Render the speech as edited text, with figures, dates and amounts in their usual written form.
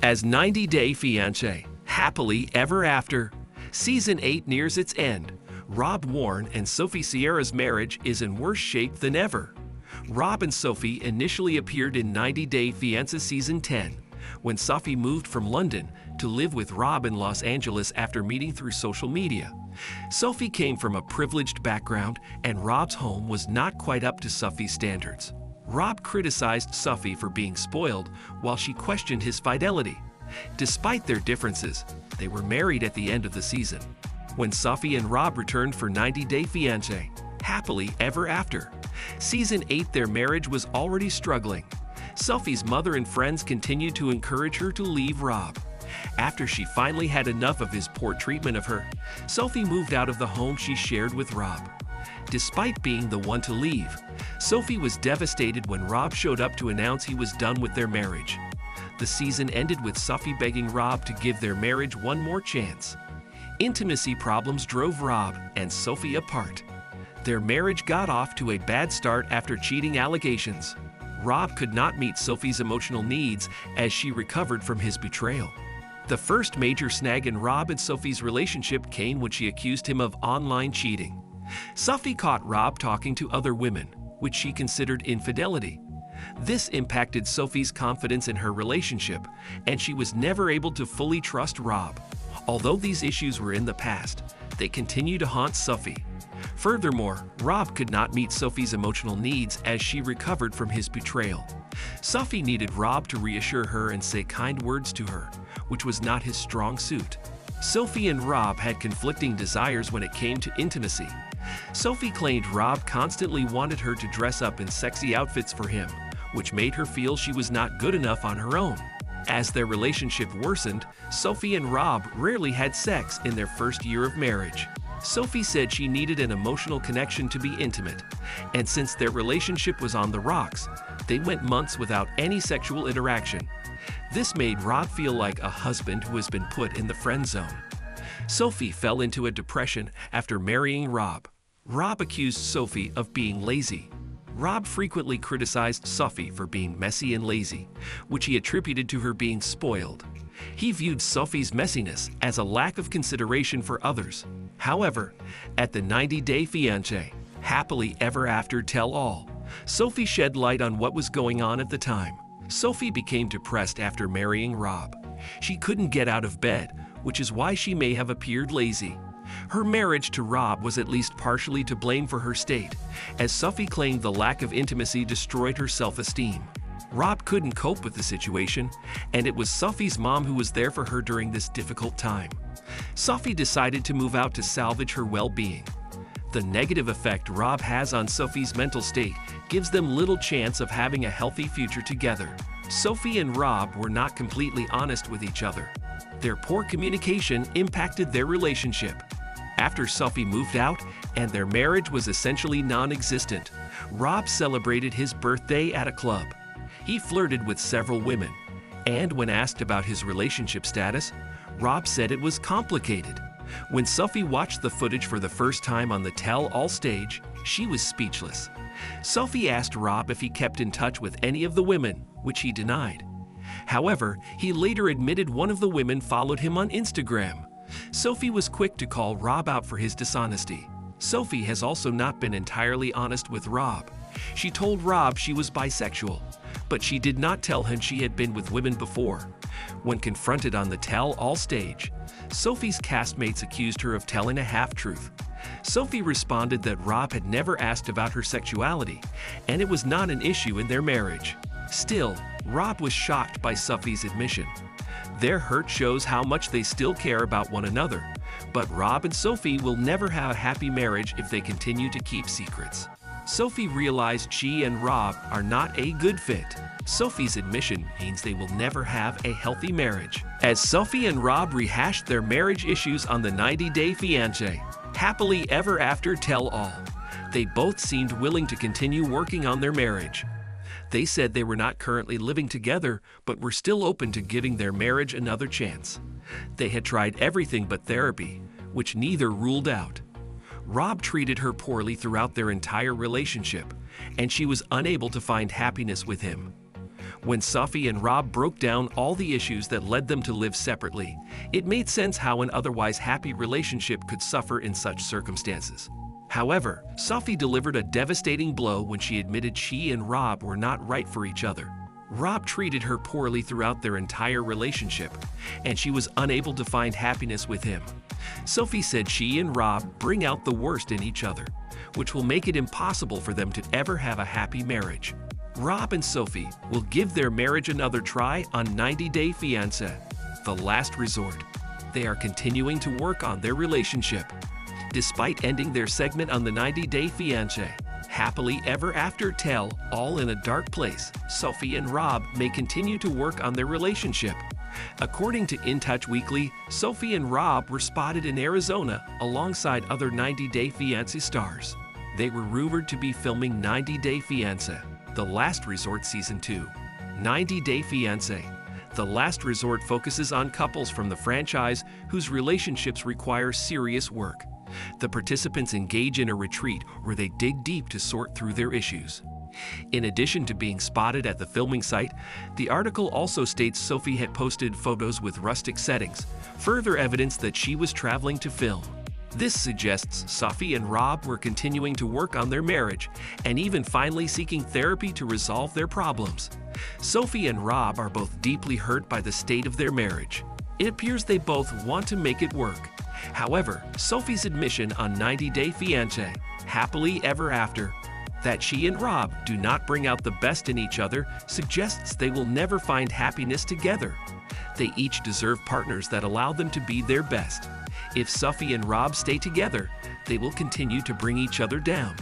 As 90-Day Fiancé, Happily Ever After, Season 8 nears its end, Rob, Warne, and Sophie Sierra's marriage is in worse shape than ever. Rob and Sophie initially appeared in 90-Day Fiancé Season 10, when Sophie moved from London to live with Rob in Los Angeles after meeting through social media. Sophie came from a privileged background, and Rob's home was not quite up to Sophie's standards. Rob criticized Sophie for being spoiled, while she questioned his fidelity. Despite their differences, they were married at the end of the season. When Sophie and Rob returned for 90-Day Fiancé, Happily Ever After, Season 8, their marriage was already struggling. Sophie's mother and friends continued to encourage her to leave Rob. After she finally had enough of his poor treatment of her, Sophie moved out of the home she shared with Rob. Despite being the one to leave, Sophie was devastated when Rob showed up to announce he was done with their marriage. The season ended with Sophie begging Rob to give their marriage one more chance. Intimacy problems drove Rob and Sophie apart. Their marriage got off to a bad start after cheating allegations. Rob could not meet Sophie's emotional needs as she recovered from his betrayal. The first major snag in Rob and Sophie's relationship came when she accused him of online cheating. Sophie caught Rob talking to other women, which she considered infidelity. This impacted Sophie's confidence in her relationship, and she was never able to fully trust Rob. Although these issues were in the past, they continue to haunt Sophie. Furthermore, Rob could not meet Sophie's emotional needs as she recovered from his betrayal. Sophie needed Rob to reassure her and say kind words to her, which was not his strong suit. Sophie and Rob had conflicting desires when it came to intimacy. Sophie claimed Rob constantly wanted her to dress up in sexy outfits for him, which made her feel she was not good enough on her own. As their relationship worsened, Sophie and Rob rarely had sex in their first year of marriage. Sophie said she needed an emotional connection to be intimate, and since their relationship was on the rocks, they went months without any sexual interaction. This made Rob feel like a husband who has been put in the friend zone. Sophie fell into a depression after marrying Rob. Rob accused Sophie of being lazy. Rob frequently criticized Sophie for being messy and lazy, which he attributed to her being spoiled. He viewed Sophie's messiness as a lack of consideration for others. However, at the 90-Day Fiancé, Happily Ever After Tell-All, Sophie shed light on what was going on at the time. Sophie became depressed after marrying Rob. She couldn't get out of bed, which is why she may have appeared lazy. Her marriage to Rob was at least partially to blame for her state, as Sophie claimed the lack of intimacy destroyed her self-esteem. Rob couldn't cope with the situation, and it was Sophie's mom who was there for her during this difficult time. Sophie decided to move out to salvage her well-being. The negative effect Rob has on Sophie's mental state gives them little chance of having a healthy future together. Sophie and Rob were not completely honest with each other. Their poor communication impacted their relationship. After Sophie moved out and their marriage was essentially non-existent, Rob celebrated his birthday at a club. He flirted with several women, and when asked about his relationship status, Rob said it was complicated. When Sophie watched the footage for the first time on the tell-all stage, she was speechless. Sophie asked Rob if he kept in touch with any of the women, which he denied. However, he later admitted one of the women followed him on Instagram. Sophie was quick to call Rob out for his dishonesty. Sophie has also not been entirely honest with Rob. She told Rob she was bisexual, but she did not tell him she had been with women before. When confronted on the tell-all stage, Sophie's castmates accused her of telling a half-truth. Sophie responded that Rob had never asked about her sexuality, and it was not an issue in their marriage. Still, Rob was shocked by Sophie's admission. Their hurt shows how much they still care about one another, but Rob and Sophie will never have a happy marriage if they continue to keep secrets. Sophie realized she and Rob are not a good fit. Sophie's admission means they will never have a healthy marriage. As Sophie and Rob rehashed their marriage issues on the 90-Day Fiancé, Happily Ever After Tell-All, they both seemed willing to continue working on their marriage. They said they were not currently living together, but were still open to giving their marriage another chance. They had tried everything but therapy, which neither ruled out. Rob treated her poorly throughout their entire relationship, and she was unable to find happiness with him. When Sophie and Rob broke down all the issues that led them to live separately, it made sense how an otherwise happy relationship could suffer in such circumstances. However, Sophie delivered a devastating blow when she admitted she and Rob were not right for each other. Rob treated her poorly throughout their entire relationship, and she was unable to find happiness with him. Sophie said she and Rob bring out the worst in each other, which will make it impossible for them to ever have a happy marriage. Rob and Sophie will give their marriage another try on 90 Day Fiancé, the last resort. They are continuing to work on their relationship. Despite ending their segment on the 90 Day Fiancé, Happily Ever After tell All in a Dark Place, Sophie and Rob may continue to work on their relationship. According to In Touch Weekly, Sophie and Rob were spotted in Arizona alongside other 90 Day Fiancé stars. They were rumored to be filming 90 Day Fiancé, The Last Resort Season 2. 90 Day Fiancé, The Last Resort focuses on couples from the franchise whose relationships require serious work. The participants engage in a retreat where they dig deep to sort through their issues. In addition to being spotted at the filming site, the article also states Sophie had posted photos with rustic settings, further evidence that she was traveling to film. This suggests Sophie and Rob were continuing to work on their marriage and even finally seeking therapy to resolve their problems. Sophie and Rob are both deeply hurt by the state of their marriage. It appears they both want to make it work. However, Sophie's admission on 90 Day Fiancé, Happily Ever After, that she and Rob do not bring out the best in each other suggests they will never find happiness together. They each deserve partners that allow them to be their best. If Sophie and Rob stay together, they will continue to bring each other down.